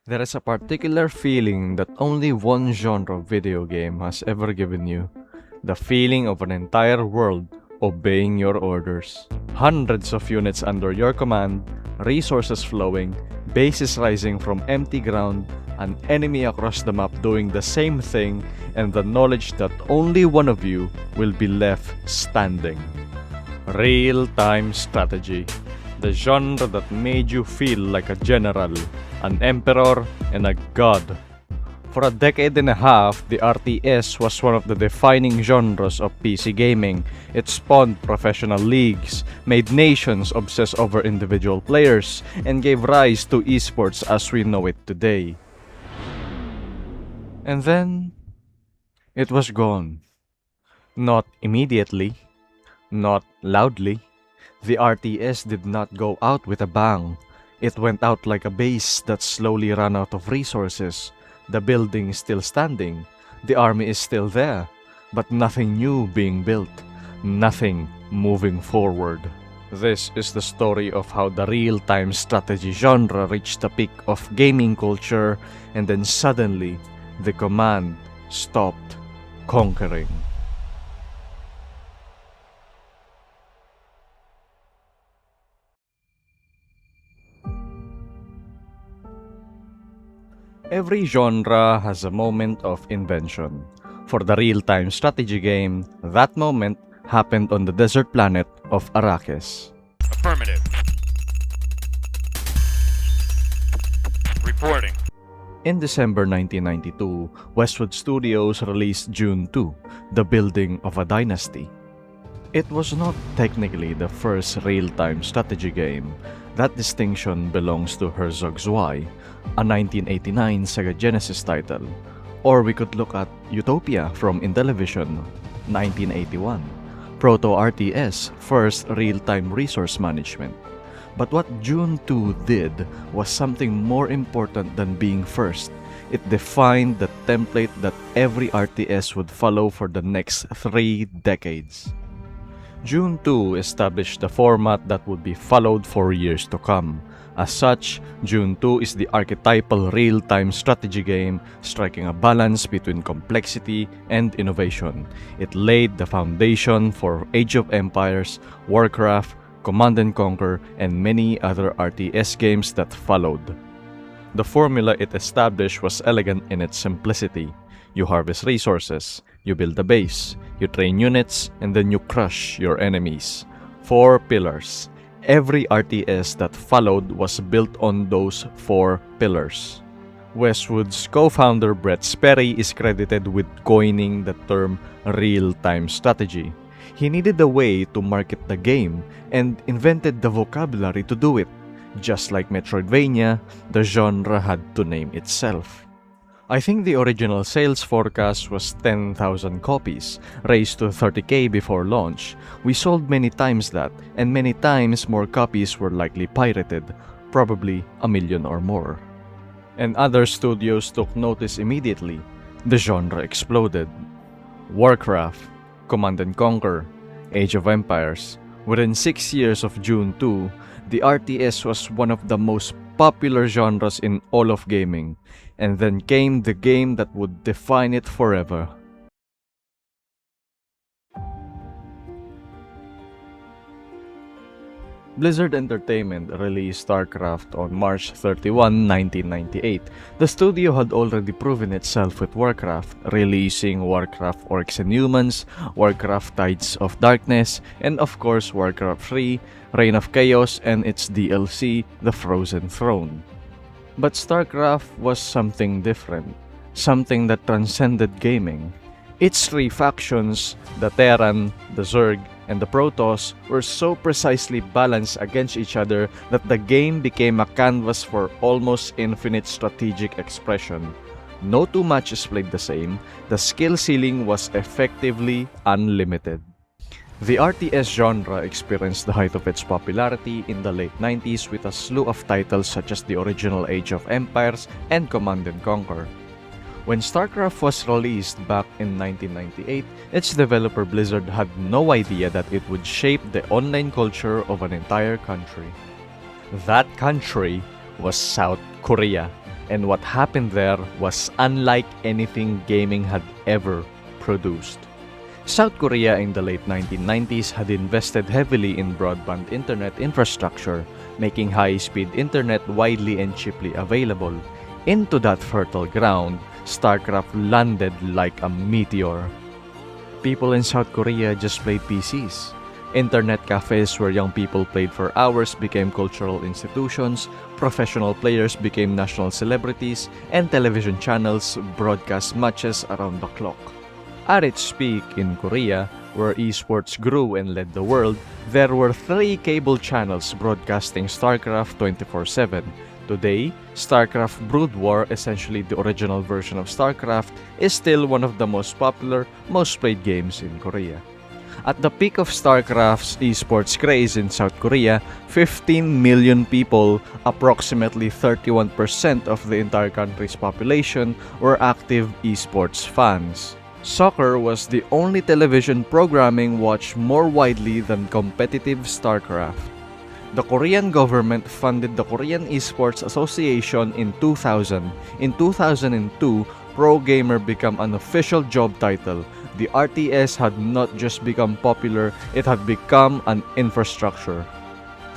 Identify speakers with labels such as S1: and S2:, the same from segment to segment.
S1: There is a particular feeling that only one genre of video game has ever given you. The feeling of an entire world obeying your orders. Hundreds of units under your command, resources flowing, bases rising from empty ground, an enemy across the map doing the same thing, and the knowledge that only one of you will be left standing. Real-time strategy. The genre that made you feel like a general, an emperor, and a god. For a decade and a half, the RTS was one of the defining genres of PC gaming. It spawned professional leagues, made nations obsess over individual players, and gave rise to esports as we know it today. And then, it was gone. Not immediately, not loudly. The RTS did not go out with a bang. It went out like a base that slowly ran out of resources. The building is still standing. The army is still there. But nothing new being built. Nothing moving forward. This is the story of how the real-time strategy genre reached the peak of gaming culture, and then suddenly, the command stopped conquering. Every genre has a moment of invention. For the real-time strategy game, that moment happened on the desert planet of Arrakis.
S2: Affirmative. Reporting.
S1: In December 1992, Westwood Studios released Dune 2, The Building of a Dynasty. It was not technically the first real-time strategy game. That distinction belongs to Herzog Zwei, a 1989 Sega Genesis title. Or we could look at Utopia from Intellivision, 1981, Proto-RTS, first real-time resource management. But what Dune 2 did was something more important than being first. It defined the template that every RTS would follow for the next 3 decades. Dune 2 established the format that would be followed for years to come. As such, Dune 2 is the archetypal real-time strategy game, striking a balance between complexity and innovation. It laid the foundation for Age of Empires, Warcraft, Command & Conquer, and many other RTS games that followed. The formula it established was elegant in its simplicity. You harvest resources, you build a base, you train units, and then you crush your enemies. 4 pillars. Every RTS that followed was built on those 4 pillars. Westwood's co-founder Brett Sperry is credited with coining the term real-time strategy. He needed a way to market the game and invented the vocabulary to do it. Just like Metroidvania, the genre had to name itself. I think the original sales forecast was 10,000 copies, raised to 30,000 before launch. We sold many times that, and many times more copies were likely pirated, probably 1,000,000 or more. And other studios took notice immediately. The genre exploded. Warcraft, Command & Conquer, Age of Empires. Within 6 years of Dune 2, the RTS was one of the most popular genres in all of gaming, and then came the game that would define it forever. Blizzard Entertainment released StarCraft on March 31, 1998. The studio had already proven itself with Warcraft, releasing Warcraft Orcs and Humans, Warcraft Tides of Darkness, and of course Warcraft 3, Reign of Chaos, and its DLC, The Frozen Throne. But StarCraft was something different, something that transcended gaming. Its 3 factions, the Terran, the Zerg, and the Protoss, were so precisely balanced against each other that the game became a canvas for almost infinite strategic expression. No 2 matches played the same, the skill ceiling was effectively unlimited. The RTS genre experienced the height of its popularity in the late 90s with a slew of titles such as the original Age of Empires and Command & Conquer. When StarCraft was released back in 1998, its developer Blizzard had no idea that it would shape the online culture of an entire country. That country was South Korea. And what happened there was unlike anything gaming had ever produced. South Korea in the late 1990s had invested heavily in broadband internet infrastructure, making high-speed internet widely and cheaply available. Into that fertile ground, StarCraft landed like a meteor. People in South Korea just played PCs. Internet cafes where young people played for hours became cultural institutions, professional players became national celebrities, and television channels broadcast matches around the clock. At its peak in Korea, where esports grew and led the world, there were 3 cable channels broadcasting StarCraft 24/7. Today, StarCraft Brood War, essentially the original version of StarCraft, is still one of the most popular, most played games in Korea. At the peak of StarCraft's esports craze in South Korea, 15 million people, approximately 31% of the entire country's population, were active esports fans. Soccer was the only television programming watched more widely than competitive StarCraft. The Korean government funded the Korean Esports Association in 2000. In 2002, Pro Gamer became an official job title. The RTS had not just become popular, it had become an infrastructure.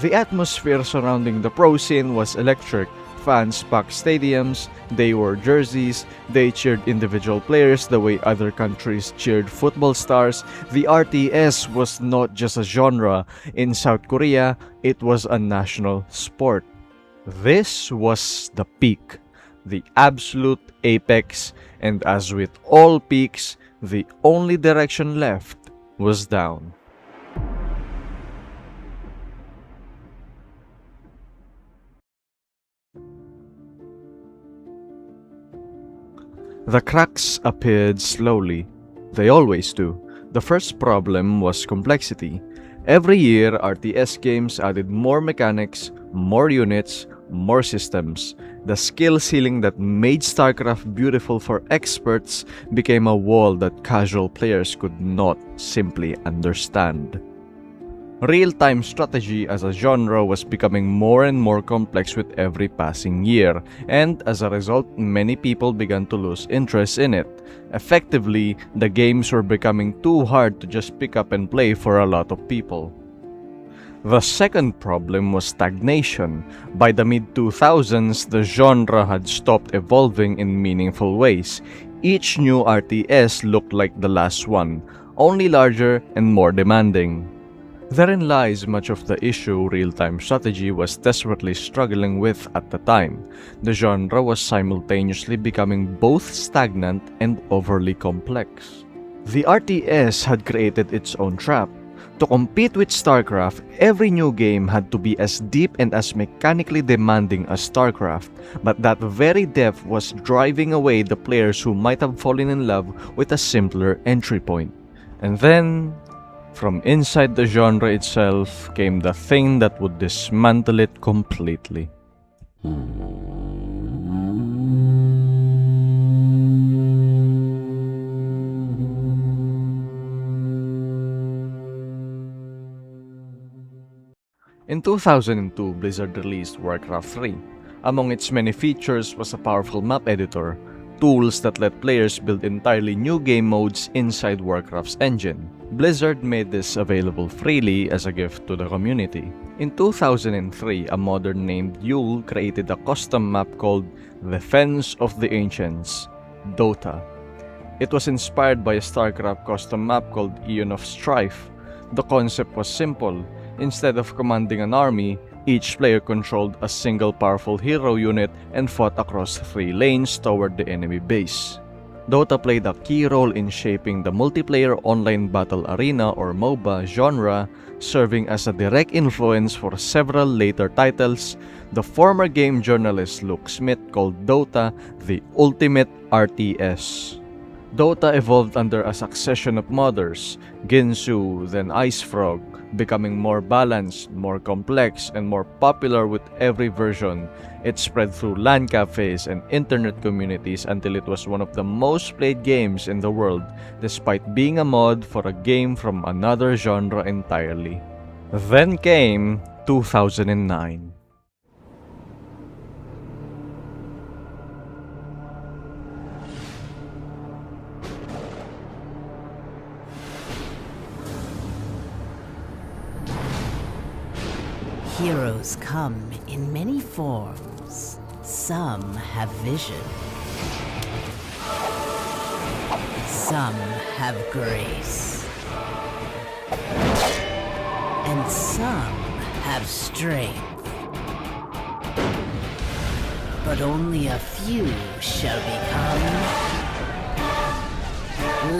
S1: The atmosphere surrounding the pro scene was electric. Fans packed stadiums, they wore jerseys, they cheered individual players the way other countries cheered football stars. The RTS was not just a genre. In South Korea, it was a national sport. This was the peak, the absolute apex, and as with all peaks, the only direction left was down. The cracks appeared slowly. They always do. The first problem was complexity. Every year, RTS games added more mechanics, more units, more systems. The skill ceiling that made StarCraft beautiful for experts became a wall that casual players could not simply understand. Real-time strategy as a genre was becoming more and more complex with every passing year, and as a result, many people began to lose interest in it. Effectively, the games were becoming too hard to just pick up and play for a lot of people. The second problem was stagnation. By the mid-2000s, the genre had stopped evolving in meaningful ways. Each new RTS looked like the last one, only larger and more demanding. Therein lies much of the issue real-time strategy was desperately struggling with at the time. The genre was simultaneously becoming both stagnant and overly complex. The RTS had created its own trap. To compete with StarCraft, every new game had to be as deep and as mechanically demanding as StarCraft, but that very depth was driving away the players who might have fallen in love with a simpler entry point. And then, from inside the genre itself came the thing that would dismantle it completely. In 2002, Blizzard released Warcraft 3. Among its many features was a powerful map editor, tools that let players build entirely new game modes inside Warcraft's engine. Blizzard made this available freely as a gift to the community. In 2003, a modder named Yule created a custom map called Defense of the Ancients, Dota. It was inspired by a StarCraft custom map called Eon of Strife. The concept was simple. Instead of commanding an army, each player controlled a single powerful hero unit and fought across 3 lanes toward the enemy base. Dota played a key role in shaping the multiplayer online battle arena or MOBA genre, serving as a direct influence for several later titles. The former game journalist Luke Smith called Dota the ultimate RTS. Dota evolved under a succession of modders, Ginsu, then IceFrog, becoming more balanced, more complex, and more popular with every version. It spread through LAN cafes and internet communities until it was one of the most played games in the world, despite being a mod for a game from another genre entirely. Then came 2009.
S2: Heroes come in many forms. Some have vision. Some have grace. And some have strength. But only a few shall become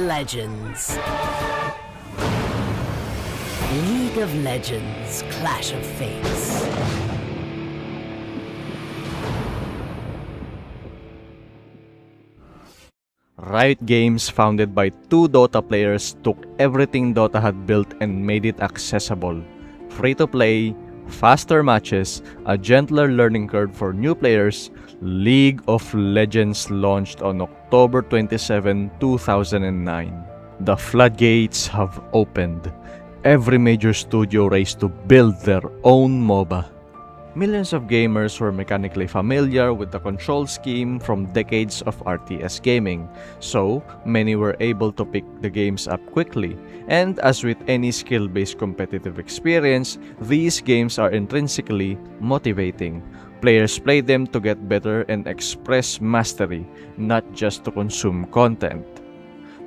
S2: legends. League of Legends: Clash of Fates.
S1: Riot Games, founded by two Dota players, took everything Dota had built and made it accessible. Free-to-play, faster matches, a gentler learning curve for new players, League of Legends launched on October 27, 2009. The floodgates have opened. Every major studio raced to build their own MOBA. Millions of gamers were mechanically familiar with the control scheme from decades of RTS gaming, so many were able to pick the games up quickly. And as with any skill-based competitive experience, these games are intrinsically motivating. Players play them to get better and express mastery, not just to consume content.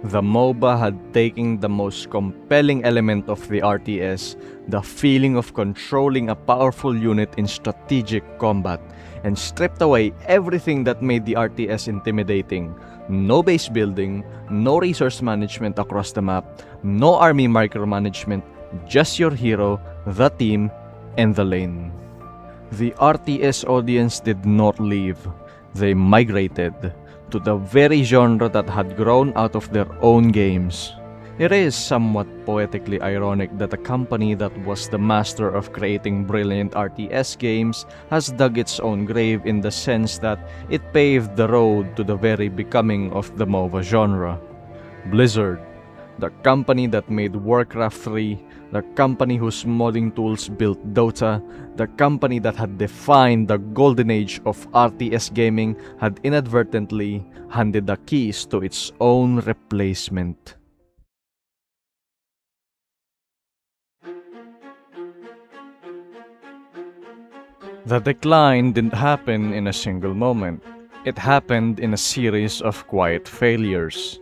S1: The MOBA had taken the most compelling element of the RTS, the feeling of controlling a powerful unit in strategic combat, and stripped away everything that made the RTS intimidating. No base building, no resource management across the map, no army micromanagement, just your hero, the team, and the lane. The RTS audience did not leave. They migrated to the very genre that had grown out of their own games. It is somewhat poetically ironic that a company that was the master of creating brilliant RTS games has dug its own grave, in the sense that it paved the road to the very becoming of the MOBA genre. Blizzard, the company that made Warcraft 3, the company whose modding tools built Dota, the company that had defined the golden age of RTS gaming, had inadvertently handed the keys to its own replacement. The decline didn't happen in a single moment. It happened in a series of quiet failures.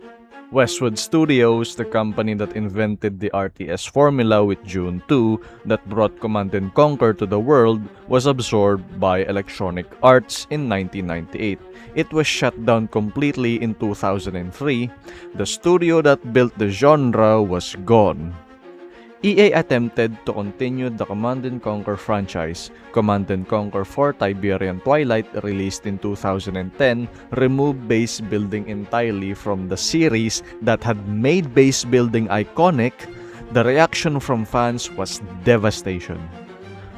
S1: Westwood Studios, the company that invented the RTS formula with June 2 that brought Command & Conquer to the world, was absorbed by Electronic Arts in 1998. It was shut down completely in 2003. The studio that built the genre was gone. EA attempted to continue the Command & Conquer franchise. Command & Conquer 4 Tiberian Twilight, released in 2010, removed base building entirely from the series that had made base building iconic. The reaction from fans was devastation.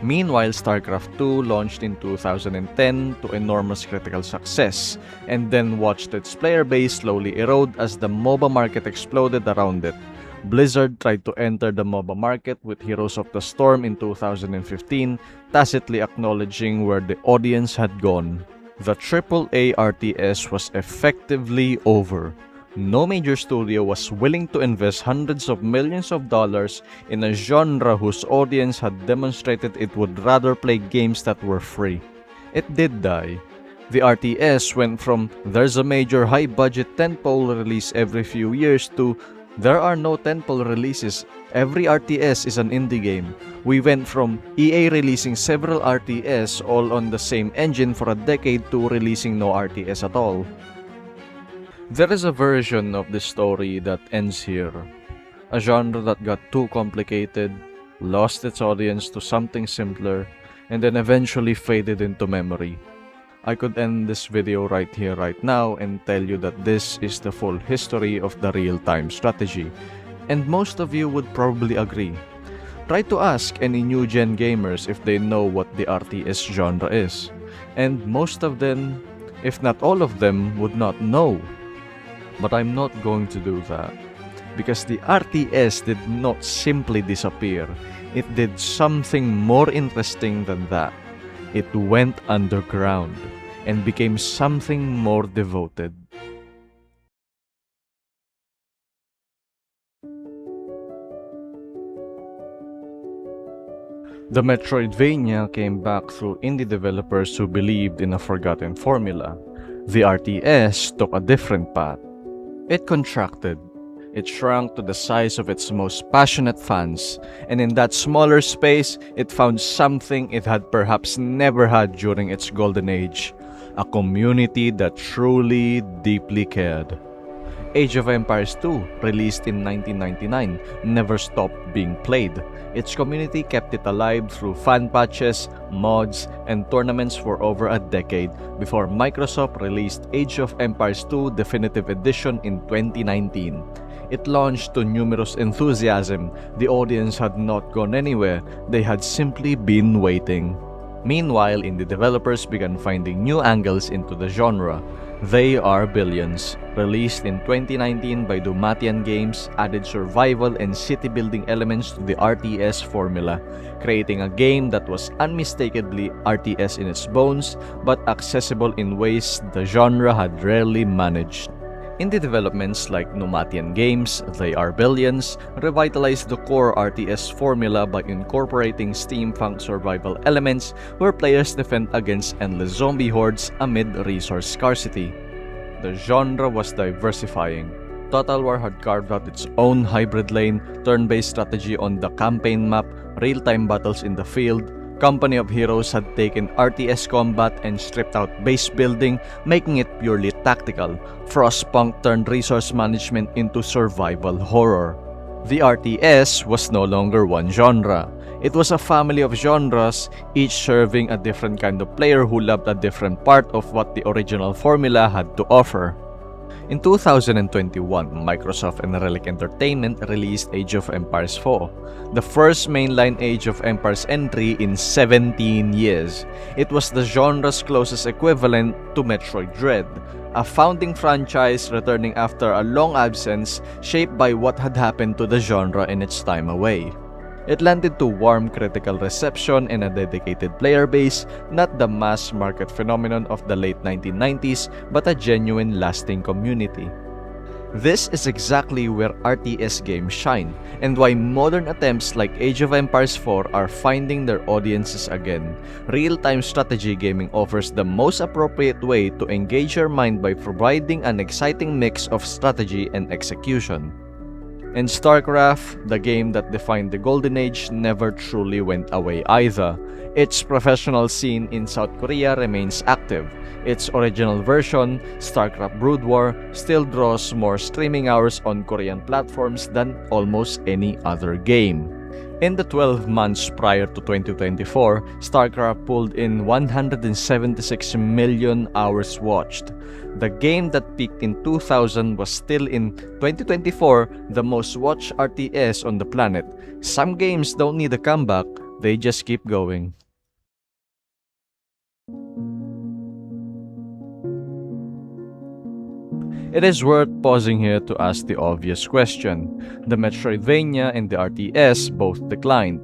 S1: Meanwhile, StarCraft 2 launched in 2010 to enormous critical success, and then watched its player base slowly erode as the MOBA market exploded around it. Blizzard tried to enter the MOBA market with Heroes of the Storm in 2015, tacitly acknowledging where the audience had gone. The AAA RTS was effectively over. No major studio was willing to invest hundreds of millions of dollars in a genre whose audience had demonstrated it would rather play games that were free. It did die. The RTS went from "there's a major high-budget tentpole release every few years" to "there are no tentpole releases, every RTS is an indie game." We went from EA releasing several RTS all on the same engine for a decade to releasing no RTS at all. There is a version of this story that ends here. A genre that got too complicated, lost its audience to something simpler, and then eventually faded into memory. I could end this video right here, right now, and tell you that this is the full history of the real-time strategy. And most of you would probably agree. Try to ask any new-gen gamers if they know what the RTS genre is. And most of them, if not all of them, would not know. But I'm not going to do that. Because the RTS did not simply disappear. It did something more interesting than that. It went underground and became something more devoted. The Metroidvania came back through indie developers who believed in a forgotten formula. The RTS took a different path. It contracted. It shrunk to the size of its most passionate fans, and in that smaller space, it found something it had perhaps never had during its golden age: a community that truly, deeply cared. Age of Empires 2, released in 1999, never stopped being played. Its community kept it alive through fan patches, mods, and tournaments for over a decade before Microsoft released Age of Empires 2 Definitive Edition in 2019. It launched to numerous enthusiasm. The audience had not gone anywhere, they had simply been waiting. Meanwhile, indie developers began finding new angles into the genre. They Are Billions, released in 2019 by Dumatian Games, added survival and city-building elements to the RTS formula, creating a game that was unmistakably RTS in its bones, but accessible in ways the genre had rarely managed. Indie developments like Numatian Games, They Are Billions, revitalized the core RTS formula by incorporating steampunk survival elements where players defend against endless zombie hordes amid resource scarcity. The genre was diversifying. Total War had carved out its own hybrid lane, turn-based strategy on the campaign map, real-time battles in the field. Company of Heroes had taken RTS combat and stripped out base building, making it purely tactical. Frostpunk turned resource management into survival horror. The RTS was no longer one genre. It was a family of genres, each serving a different kind of player who loved a different part of what the original formula had to offer. In 2021, Microsoft and Relic Entertainment released Age of Empires 4, the first mainline Age of Empires entry in 17 years. It was the genre's closest equivalent to Metroid Dread, a founding franchise returning after a long absence shaped by what had happened to the genre in its time away. It landed to warm critical reception and a dedicated player base, not the mass market phenomenon of the late 1990s, but a genuine lasting community. This is exactly where RTS games shine, and why modern attempts like Age of Empires 4 are finding their audiences again. Real-time strategy gaming offers the most appropriate way to engage your mind by providing an exciting mix of strategy and execution. And StarCraft, the game that defined the Golden Age, never truly went away either. Its professional scene in South Korea remains active. Its original version, StarCraft Brood War, still draws more streaming hours on Korean platforms than almost any other game. In the 12 months prior to 2024, StarCraft pulled in 176 million hours watched. The game that peaked in 2000 was still in 2024 the most watched RTS on the planet. Some games don't need a comeback, they just keep going. It is worth pausing here to ask the obvious question. The Metroidvania and the RTS both declined.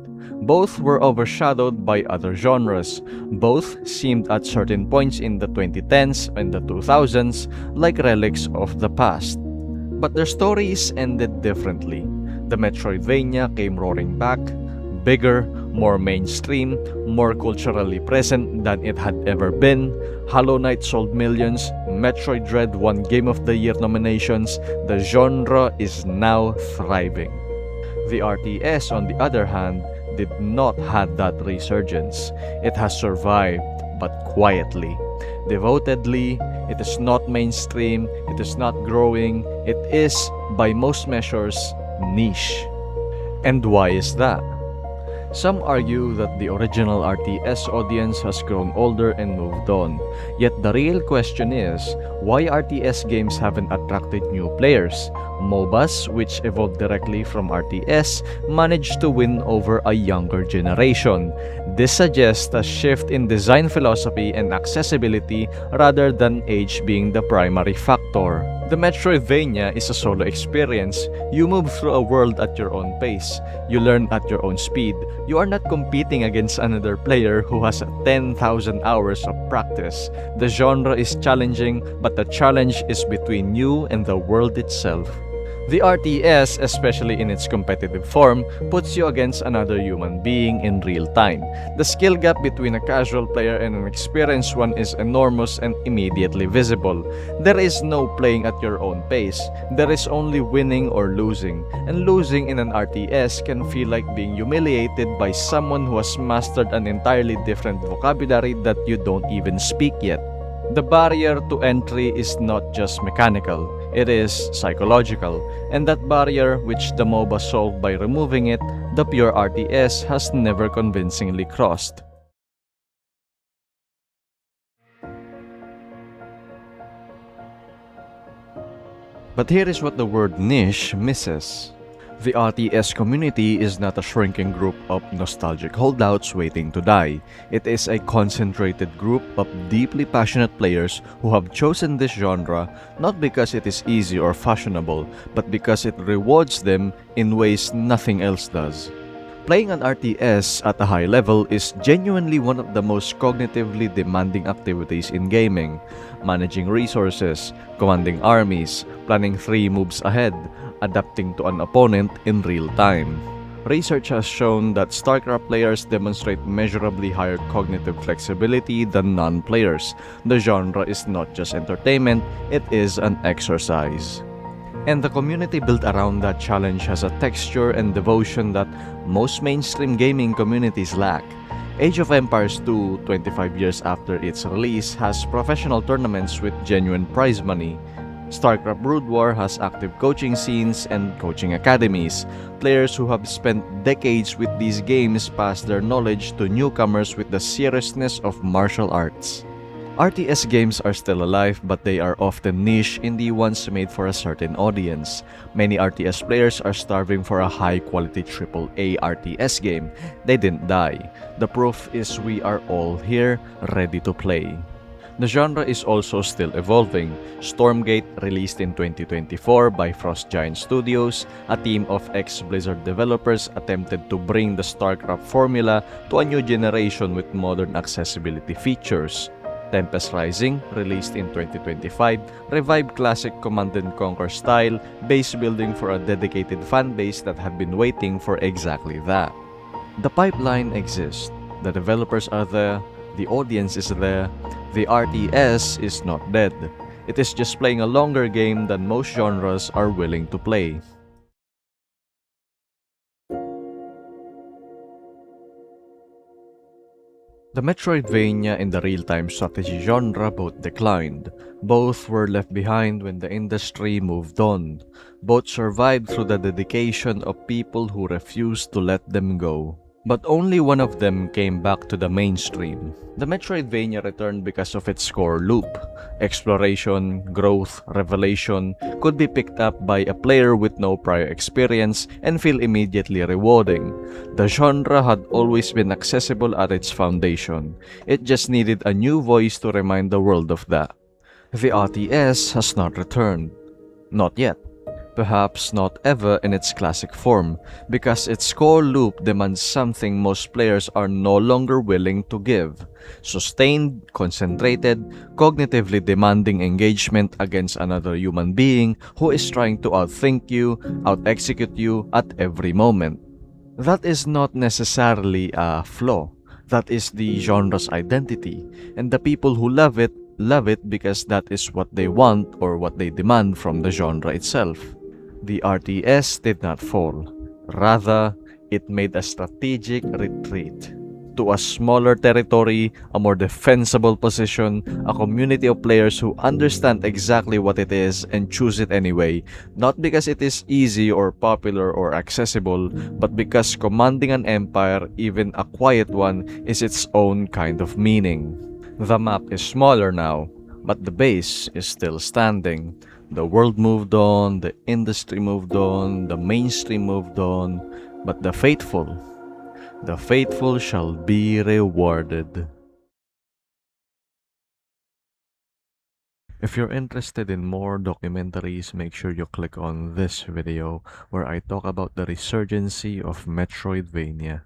S1: Both were overshadowed by other genres. Both seemed at certain points in the 2010s and the 2000s like relics of the past. But their stories ended differently. The Metroidvania came roaring back, bigger, more mainstream, more culturally present than it had ever been. Hollow Knight sold millions, Metroid Dread won Game of the Year nominations. The genre is now thriving. The RTS, on the other hand, did not have that resurgence. It has survived, but quietly. Devotedly, it is not mainstream, it is not growing, it is, by most measures, niche. And why is that? Some argue that the original RTS audience has grown older and moved on. Yet the real question is, why RTS games haven't attracted new players? MOBAs, which evolved directly from RTS, managed to win over a younger generation. This suggests a shift in design philosophy and accessibility rather than age being the primary factor. The Metroidvania is a solo experience. You move through a world at your own pace. You learn at your own speed. You are not competing against another player who has 10,000 hours of practice. The genre is challenging, but the challenge is between you and the world itself. The RTS, especially in its competitive form, puts you against another human being in real time. The skill gap between a casual player and an experienced one is enormous and immediately visible. There is no playing at your own pace. There is only winning or losing. And losing in an RTS can feel like being humiliated by someone who has mastered an entirely different vocabulary that you don't even speak yet. The barrier to entry is not just mechanical, it is psychological, and that barrier, which the MOBA solved by removing it, the pure RTS has never convincingly crossed. But here is what the word niche misses. The RTS community is not a shrinking group of nostalgic holdouts waiting to die. It is a concentrated group of deeply passionate players who have chosen this genre not because it is easy or fashionable, but because it rewards them in ways nothing else does. Playing an RTS at a high level is genuinely one of the most cognitively demanding activities in gaming. Managing resources, commanding armies, planning 3 moves ahead, adapting to an opponent in real time. Research has shown that StarCraft players demonstrate measurably higher cognitive flexibility than non-players. The genre is not just entertainment, it is an exercise. And the community built around that challenge has a texture and devotion that most mainstream gaming communities lack. Age of Empires 2, 25 years after its release, has professional tournaments with genuine prize money. StarCraft Brood War has active coaching scenes and coaching academies. Players who have spent decades with these games pass their knowledge to newcomers with the seriousness of martial arts. RTS games are still alive, but they are often niche indie ones made for a certain audience. Many RTS players are starving for a high-quality AAA RTS game. They didn't die. The proof is we are all here, ready to play. The genre is also still evolving. Stormgate, released in 2024 by Frost Giant Studios, a team of ex-Blizzard developers attempted to bring the StarCraft formula to a new generation with modern accessibility features. Tempest Rising, released in 2025, revived classic Command & Conquer style, base building for a dedicated fanbase that had been waiting for exactly that. The pipeline exists, the developers are there, the audience is there, the RTS is not dead. It is just playing a longer game than most genres are willing to play. The Metroidvania and the real-time strategy genre both declined. Both were left behind when the industry moved on. Both survived through the dedication of people who refused to let them go. But only one of them came back to the mainstream. The Metroidvania returned because of its core loop. Exploration, growth, revelation could be picked up by a player with no prior experience and feel immediately rewarding. The genre had always been accessible at its foundation. It just needed a new voice to remind the world of that. The RTS has not returned. Not yet. Perhaps not ever in its classic form, because its core loop demands something most players are no longer willing to give: sustained, concentrated, cognitively demanding engagement against another human being who is trying to outthink you, out-execute you at every moment. That is not necessarily a flaw. That is the genre's identity, and the people who love it because that is what they want or what they demand from the genre itself. The RTS did not fall. Rather, it made a strategic retreat to a smaller territory, a more defensible position, a community of players who understand exactly what it is and choose it anyway, not because it is easy or popular or accessible, but because commanding an empire, even a quiet one, is its own kind of meaning. The map is smaller now, but the base is still standing. The world moved on, the industry moved on, the mainstream moved on, but the faithful shall be rewarded. If you're interested in more documentaries, make sure you click on this video where I talk about the resurgency of Metroidvania.